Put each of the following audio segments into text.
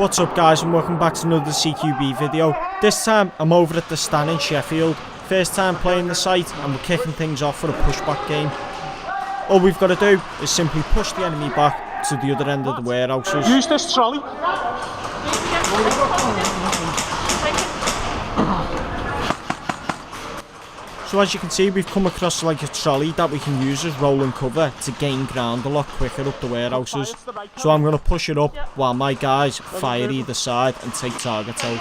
What's up guys, and welcome back to another CQB video. This time I'm over at the Stan in Sheffield. First time playing the site and we're kicking things off for a pushback game. All we've got to do is simply push the enemy back to the other end of the warehouses. Use this trolley. So as you can see, we've come across like a trolley that we can use as rolling cover to gain ground a lot quicker up the warehouses. So I'm going to push it up while my guys fire either side and take targets out.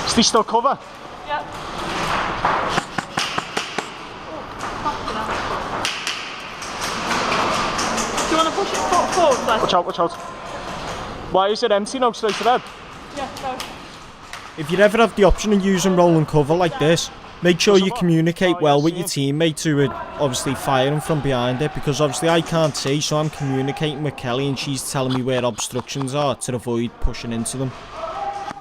Is they still cover? Yep. Do you want to push it forward first? Watch out, watch out. Why is it empty now, straight ahead? Yeah, go. If you ever have the option of using rolling cover like this, make sure you communicate well with your teammate who are obviously firing from behind it, because obviously I can't see, so I'm communicating with Kelly and she's telling me where obstructions are to avoid pushing into them.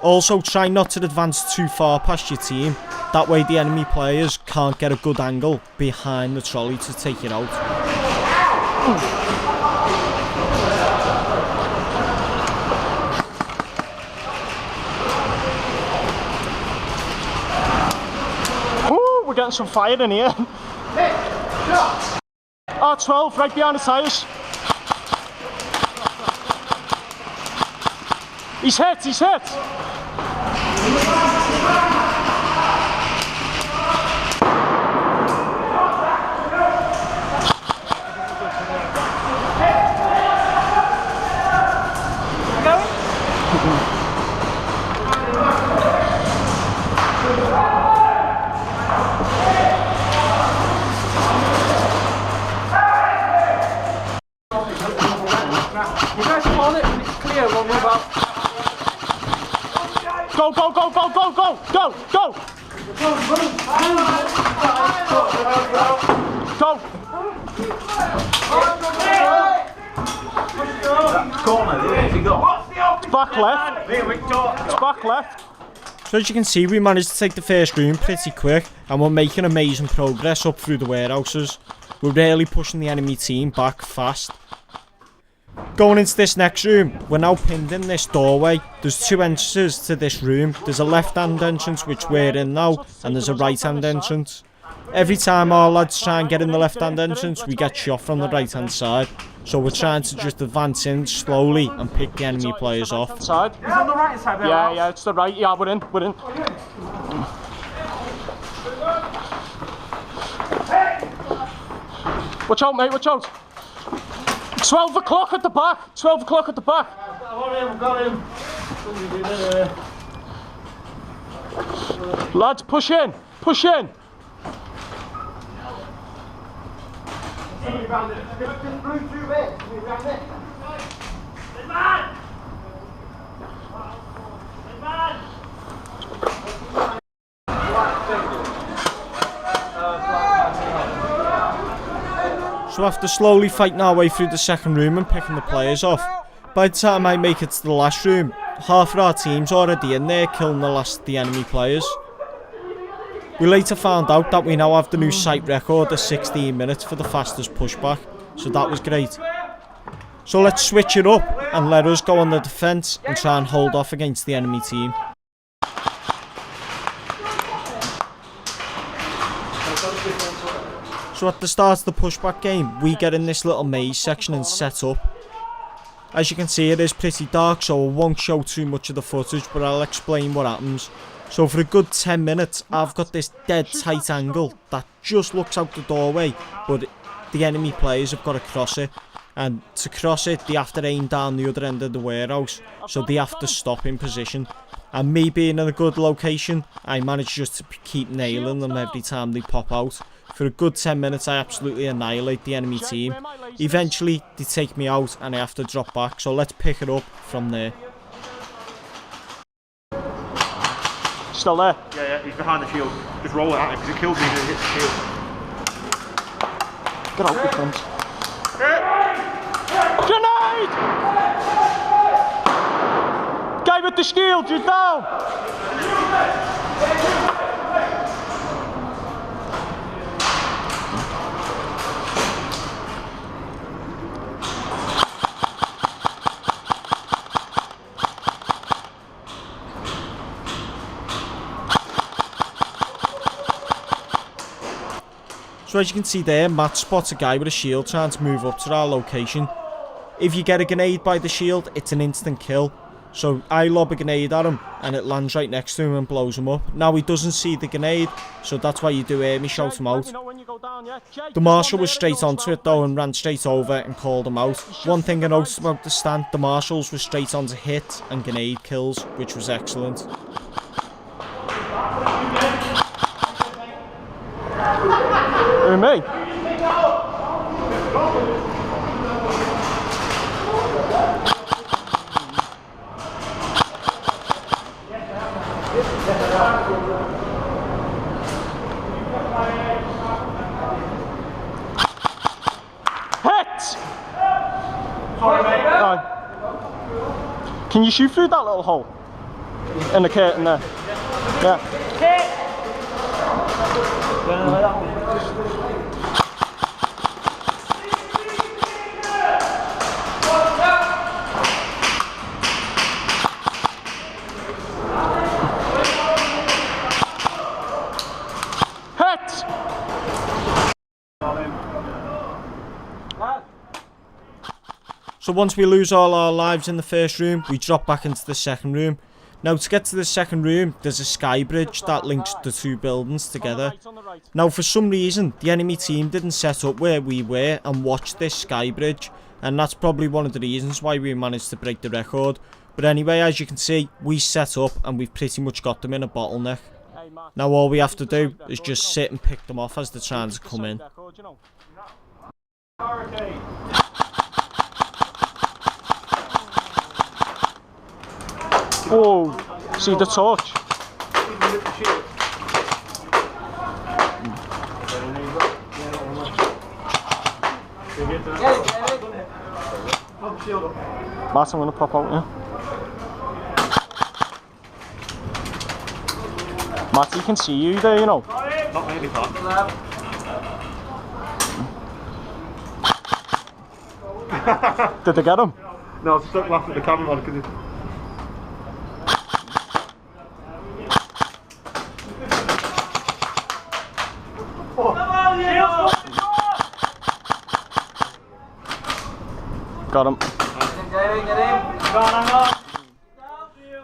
Also, try not to advance too far past your team, that way the enemy players can't get a good angle behind the trolley to take it out. We're getting some fire in here. R12 right behind the tyres. He's hit, he's hit. You guys hold it when it's clear, we'll move out. Go, go, go, go, go, go, go, go! Go! It's back left. It's back left. So as you can see, we managed to take the first room pretty quick and we're making amazing progress up through the warehouses. We're really pushing the enemy team back fast. Going into this next room, we're now pinned in this doorway. There's two entrances to this room. There's a left-hand entrance, which we're in now, and there's a right-hand entrance. Every time our lads try and get in the left-hand entrance, we get shot from the right-hand side. So we're trying to just advance in slowly and pick the enemy players off. Side. It's on the right side. Yeah, it's the right. Yeah, we're in, we're in. Watch out, mate, watch out. 12 o'clock at the back. 12 o'clock at the back. Got him. Lads, push in. Push in. So after slowly fighting our way through the second room and picking the players off, by the time I make it to the last room, half of our team's already in there killing the last of the enemy players. We later found out that we now have the new site record of 16 minutes for the fastest pushback, so that was great. So let's switch it up and let us go on the defence and try and hold off against the enemy team. So at the start of the pushback game, we get in this little maze section and set up. As you can see, it is pretty dark, so I won't show too much of the footage, but I'll explain what happens. So for a good 10 minutes, I've got this dead tight angle that just looks out the doorway, but the enemy players have got to cross it. And to cross it, they have to aim down the other end of the warehouse, so they have to stop in position. And me being in a good location, I manage just to keep nailing them every time they pop out. For a good 10 minutes, I absolutely annihilate the enemy team. Eventually, they take me out and I have to drop back, so let's pick it up from there. Still there? Yeah, he's behind the shield. Just roll it at him because it kills me if it hits the shield. Get out, good friends. Grenade! Guy with the shield, you're down! So as you can see there, Matt spots a guy with a shield trying to move up to our location. If you get a grenade by the shield, it's an instant kill. So I lob a grenade at him and it lands right next to him and blows him up. Now he doesn't see the grenade, so that's why you do hear me shout him out. The marshal was straight onto it though and ran straight over and called him out. One thing I noticed about the stand, the marshals were straight onto hit and grenade kills, which was excellent. Who, me? Hit! Sorry, mate. Right. Can you shoot through that little hole? In the curtain there? Yeah. So once we lose all our lives in the first room, we drop back into the second room. Now to get to the second room, there's a sky bridge that links the two buildings together. Now for some reason, the enemy team didn't set up where we were and watch this sky bridge, and that's probably one of the reasons why we managed to break the record. But anyway, as you can see, we set up and we've pretty much got them in a bottleneck. Now all we have to do is just sit and pick them off as they're trying to come in. Whoa, see the torch? Matt, I'm going to pop out here. Matt, he can see you there, you know. Not really far. Did they get him? No, I was stuck laughing at the cameraman because Got him.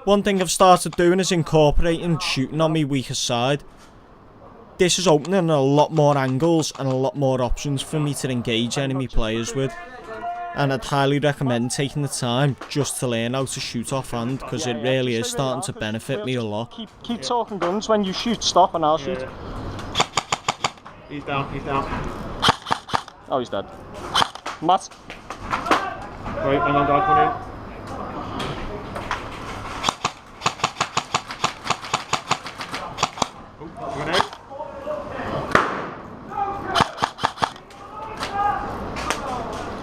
One thing I've started doing is incorporating shooting on my weaker side. This is opening a lot more angles and a lot more options for me to engage enemy players with. And I'd highly recommend taking the time just to learn how to shoot offhand, because it really is starting to benefit me a lot. Keep talking guns. When you shoot, stop and I'll shoot. he's down, he's down. Oh, he's dead. Matt. Right, hang on, guys, come in. Oh, grenade.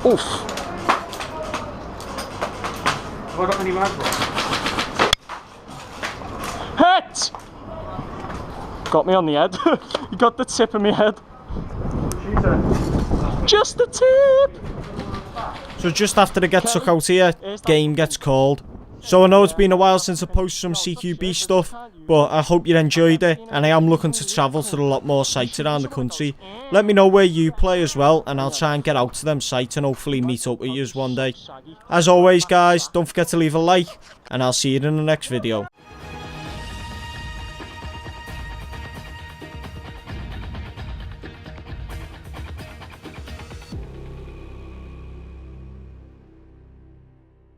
Oof. Have I got any mags left? Hit! Got me on the head. You got the tip of my head. Just the tip! So just after I get took out here, game gets called. So I know it's been a while since I posted some CQB stuff, but I hope you enjoyed it, and I am looking to travel to a lot more sites around the country. Let me know where you play as well, and I'll try and get out to them sites and hopefully meet up with you one day. As always guys, don't forget to leave a like, and I'll see you in the next video.